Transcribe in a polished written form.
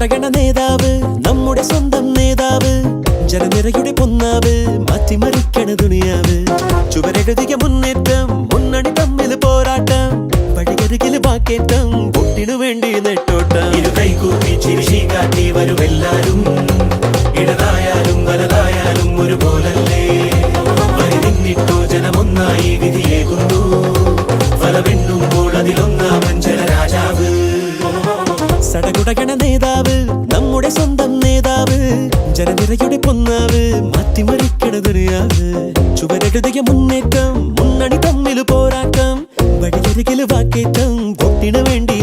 സടകുടകണ നേതാവ് നമ്മുടെ സ്വന്തം നേതാവ് ജനനിരയുടെ പൊന്നാവ് മാറ്റിമറിക്കണ ദുനിയാവ് ചുവരെഴുതിയ മുന്നേറ്റം മുന്നണി തമ്മിൽ പോരാട്ടം വഴിയരികില് വാക്കേറ്റം വോട്ടിനു വേണ്ടി നെട്ടോട്ടം ഇരുകൈകൂപ്പി ചിരിശി കാട്ടി വരുമെല്ലാരും ഇടതായാലും വലതായാലും ഒരുപോലല്ലേ വരി നിന്നിട്ടു ജനമൊന്നായി വിധിയേകുന്നു ഫലമെണ്ണുമ്പോൾ അതിലൊന്നാമൻ ജനരാജാവ് സടകുടകണ നേതാവ് നമ്മുടെ സ്വന്തം നേതാവ് ജനനിരയുടെ പൊന്നാവ് മാറ്റിമറിക്കണ ദുനിയാവ് ചുവരെഴുതിയ മുന്നേറ്റം മുന്നണി തമ്മിൽ പോരാട്ടം വഴിയരികില് വാക്കേറ്റം വോട്ടിനു വേണ്ടി